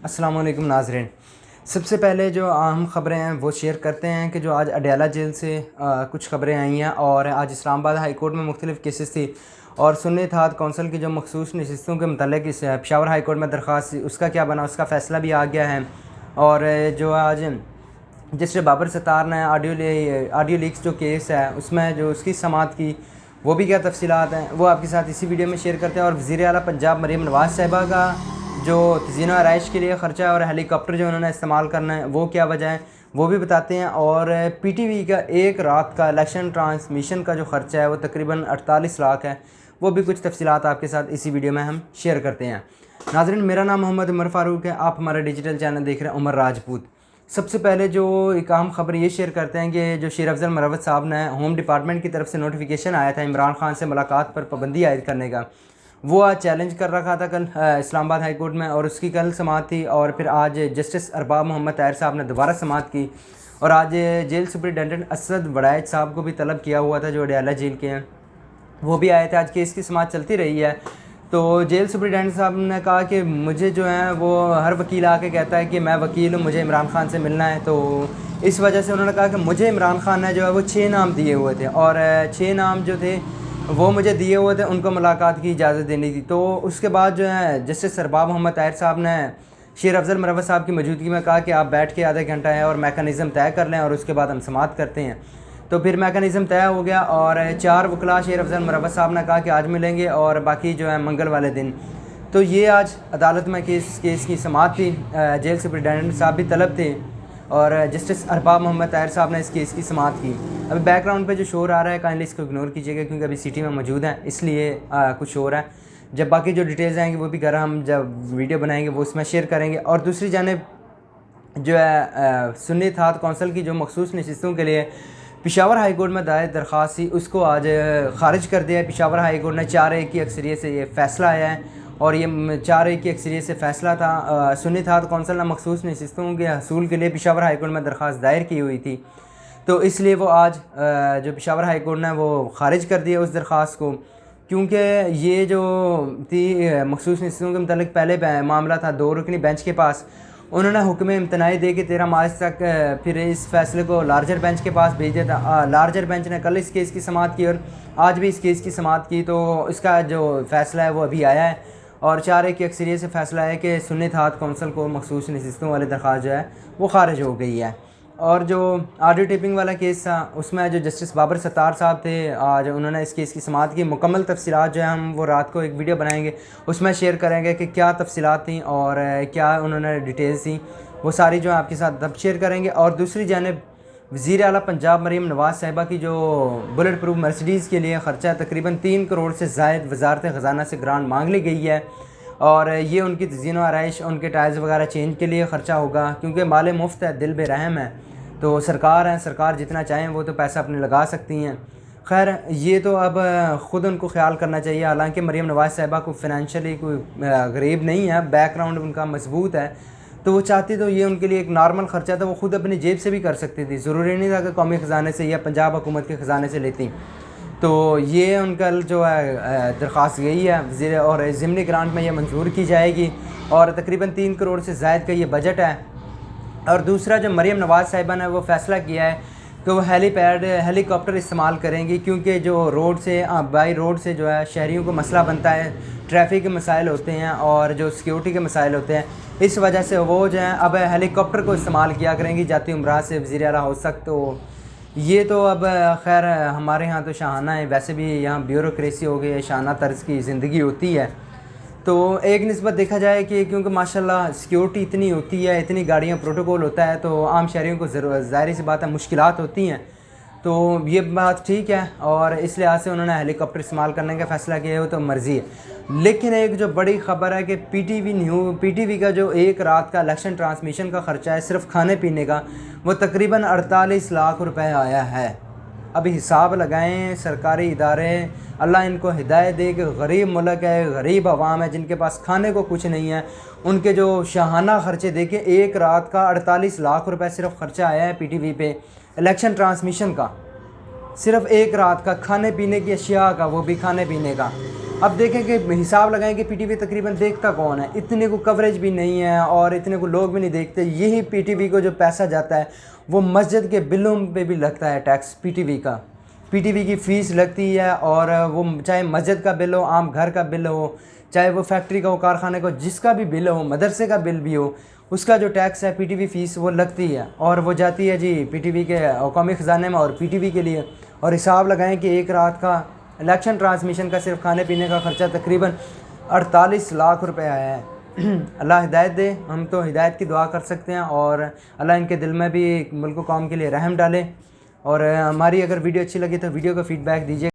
अस्सलाम वालेकुम नाज़रीन। सबसे पहले जो अहम ख़बरें हैं वो शेयर करते हैं कि जो आज अडयाला जेल से कुछ ख़बरें आई हैं और आज इस्लामाबाद हाई कोर्ट में मुख्तलिफ़ केसेस थी और सुन्नी इत्तेहाद कौंसिल की जो मखसूस नशिस्तों के मतलब इस पेशावर हाई कोर्ट में दरख्वास्त थी उसका क्या बना, उसका फ़ैसला भी आ गया है। और जो आज जस्टिस बाबर सत्तार ने ऑडियो लीक्स जो केस है उसमें जो उसकी समाअत की वो भी क्या तफसीलात हैं वो आपके साथ इसी वीडियो में शेयर करते हैं। और वज़ीर आला पंजाब मरीम नवाज़ साहिबा का जो तज़ीन आराइश के लिए ख़र्चा है और हेलीकॉप्टर जो उन्होंने इस्तेमाल करना है वो क्या वजह है वो भी बताते हैं। और PTV का एक रात का इलेक्शन ट्रांसमिशन का जो ख़र्चा है वो तकरीबन 48 लाख है, वो भी कुछ तफसीलात आपके साथ इसी वीडियो में हम शेयर करते हैं। नाज़रीन, मेरा नाम मोहम्मद उमर फ़ारूक है, आप हमारा डिजिटल चैनल देख रहे हैं उमर राजपूत। सबसे पहले जो एक अहम ख़बर ये शेयर करते हैं कि जो शेर अफजल मरवत साहब ने होम डिपार्टमेंट की तरफ से नोटिफिकेशन आया था इमरान खान से मुलाकात पर पाबंदी आयद करने का, वो आज चैलेंज कर रखा था कल इस्लामाबाद हाई कोर्ट में और उसकी कल समाअत थी। और फिर आज जस्टिस अरबाब मोहम्मद ताहिर साहब ने दोबारा समाअत की और आज जेल सुपरिटेंडेंट असद वड़ाइच साहब को भी तलब किया हुआ था जो अडयाला जेल के हैं, वो भी आए थे। आज केस की समाअत चलती रही है तो जेल सुपरिटेंडेंट साहब ने कहा कि मुझे जो है वो हर वकील आके कहता है कि मैं वकील हूँ, मुझे इमरान खान से मिलना है। तो इस वजह से उन्होंने कहा कि मुझे इमरान खान ने जो है वो 6 नाम दिए हुए थे और 6 नाम जो थे वो मुझे दिए हुए थे, उनको मुलाकात की इजाज़त देनी थी। तो उसके बाद जो है जस्टिस अरबाब मोहम्मद ताहिर साहब ने शेर अफजल मरवत साहब की मौजूदगी में कहा कि आप बैठ के आधा घंटा है और मैकेनिज़्म तय कर लें और उसके बाद हम समाअत करते हैं। तो फिर मैकेनिज़्म तय हो गया और 4 वकला शेर अफजल मरवत साहब ने कहा कि आज मिलेंगे और बाकी जो है मंगल वाले दिन। तो ये आज अदालत में केस की समाअत थी। जेल सुपरिटेंडेंट साहब भी तलब थे और जस्टिस अरबाब मोहम्मद ताहिर साहब ने इस केस की समाअत की। अभी बैकग्राउंड पे जो शोर आ रहा है काइंडली इसको इग्नोर कीजिएगा क्योंकि अभी सिटी में मौजूद हैं इसलिए कुछ शोर है। जब बाकी जो डिटेल्स आएंगी वो भी घर हम जब वीडियो बनाएंगे वो उसमें शेयर करेंगे। और दूसरी जानिब जो है सुन्नी इत्तेहाद कौंसिल की जो मखसूस नशिस्तों के लिए पेशावर हाई कोर्ट में दायर दरख्वास्त थी उसको आज ख़ारिज कर दिया है पेशावर हाई कोर्ट ने। 4-1 की अक्सरियत से ये फ़ैसला आया है और ये 4-1 की अक्सरियत से फ़ैसला था। सुन्नी इत्तेहाद कौंसिल ने मखसूस नशिस्तों के हसूल के लिए पेशावर हाई कोर्ट में दरख्वास्त दायर की हुई थी, तो इसलिए वो आज जो पेशावर हाई कोर्ट ने वो ख़ारिज कर दिया उस दरख्वास्त को, क्योंकि ये जो थी मखसूस नशिस्तों के मतलब पहले मामला था 2 रुकनी बेंच के पास, उन्होंने हुक्म इम्तनाई दे के 13 मार्च तक फिर इस फैसले को लार्जर बेंच के पास भेज दिया था। लार्जर बेंच ने कल इस केस की समाअत की और आज भी इस केस की समाअत की। तो इसका जो फ़ैसला है वो अभी आया है और 4-1 की अक्सरियत से फ़ैसला है कि सुन्नी इत्तेहाद कौंसिल को मखसूस नशिस्तों वाली दरख्वास्त जो है वो ख़ारिज हो गई है। और जो ऑडियो टेपिंग वाला केस था उसमें जो जस्टिस बाबर सत्तार साहब थे आज उन्होंने इस केस की समाअत की। मुकम्मल तफसीलात जो है हम वो रात को एक वीडियो बनाएंगे उसमें शेयर करेंगे कि क्या तफसीलात थी और क्या उन्होंने डिटेल्स थी, वो सारी जो है आपके साथ तब शेयर करेंगे। और दूसरी जानिब वज़ीर आला पंजाब मरीम नवाज़ साहिबा की जो बुलेट प्रूफ मर्सिडीज़ के लिए ख़र्चा तकरीबन 3 करोड़ से ज़ायद वजारत ख़जाना से ग्रांट मांग ली गई है और ये उनकी तज़ीन व आराइश उनके टायर्स वगैरह चेंज के लिए ख़र्चा होगा क्योंकि माल मुफ्त है, दिल बेरहम है। तो सरकार है, सरकार जितना चाहें वो तो पैसा अपने लगा सकती हैं। खैर ये तो अब ख़ुद उनको ख्याल करना चाहिए। हालांकि मरीम नवाज़ साहिबा को फ़िनेंशियली कोई गरीब नहीं है, बैकग्राउंड उनका मजबूत है, तो वो चाहती तो ये उनके लिए एक नॉर्मल ख़र्चा था, वो ख़ुद अपनी जेब से भी कर सकती थी, ज़रूरी नहीं था कि कौमी ख़जाने से या पंजाब हुकूमत के ख़जाने से लेती। तो ये उनका जो है दरख्वास्त यही है वज़ीर और ज़िमनी ग्रांट में ये मंजूर की जाएगी और तकरीबन 3 करोड़ से ज़ायद का ये बजट है। और दूसरा जो मरीम नवाज़ साहिबा ने वो फ़ैसला किया है कि वो हेलीकॉप्टर इस्तेमाल करेंगी क्योंकि जो रोड से बाई रोड से जो है शहरियों को मसला बनता है, ट्रैफिक के मसाइल होते हैं और जो सिक्योरिटी के मसाइल होते हैं, इस वजह से वो जो है अब हेलीकॉप्टर को इस्तेमाल किया करेंगी जाती उम्राह से वज़ीर आला हो सकते। तो ये तो अब खैर हमारे यहाँ तो शाहाना है, वैसे भी यहाँ ब्यूरोक्रेसी हो गई है, शाहाना तर्ज की ज़िंदगी होती है। तो एक निस्बत देखा जाए कि क्योंकि माशाल्लाह सिक्योरिटी इतनी होती है, इतनी गाड़ियाँ प्रोटोकॉल होता है तो आम शहरियों को ज़ाहिर सी बात है मुश्किलात होती हैं, तो ये बात ठीक है और इस लिहाज से उन्होंने हेलीकॉप्टर इस्तेमाल करने का फ़ैसला किया है, वो तो मर्ज़ी है। लेकिन एक जो बड़ी ख़बर है कि PTV का जो एक रात का इलेक्शन ट्रांसमिशन का ख़र्चा है सिर्फ खाने पीने का, वो तकरीबन 48 लाख रुपए आया है। अभी हिसाब लगाएं सरकारी इदारे, अल्लाह इनको हिदायत दे कि गरीब मुल्क है, गरीब अवाम है जिनके पास खाने को कुछ नहीं है, उनके जो शाहाना ख़र्चे देखें। एक रात का 48 लाख रुपए सिर्फ ख़र्चा आया है PTV पे इलेक्शन ट्रांसमिशन का, सिर्फ एक रात का, खाने पीने की अशिया का, वो भी खाने पीने का। अब देखें कि हिसाब लगाएं कि पीटीवी तकरीबन देखता कौन है, इतने को कवरेज भी नहीं है और इतने को लोग भी नहीं देखते। यही पीटीवी को जो पैसा जाता है वो मस्जिद के बिलों पे भी लगता है टैक्स। पीटीवी की फ़ीस लगती है, और वो चाहे मस्जिद का बिल हो, आम घर का बिल हो, चाहे वो फैक्ट्री का हो, कारखाने का, जिसका भी बिल हो, मदरसे का बिल भी हो, उसका जो टैक्स है पीटीवी फ़ीस वो लगती है, और वो जाती है जी पीटीवी के कौमी ख़जाने में और पीटीवी के लिए। और हिसाब लगाएं कि एक रात का इलेक्शन ट्रांसमिशन का सिर्फ खाने पीने का ख़र्चा तकरीबन 48 लाख रुपए आया है। अल्लाह हिदायत दे, हम तो हिदायत की दुआ कर सकते हैं, और अल्लाह इनके दिल में भी मुल्क कौम के लिए रहम डाले। और हमारी अगर वीडियो अच्छी लगी तो वीडियो का फ़ीडबैक दीजिए।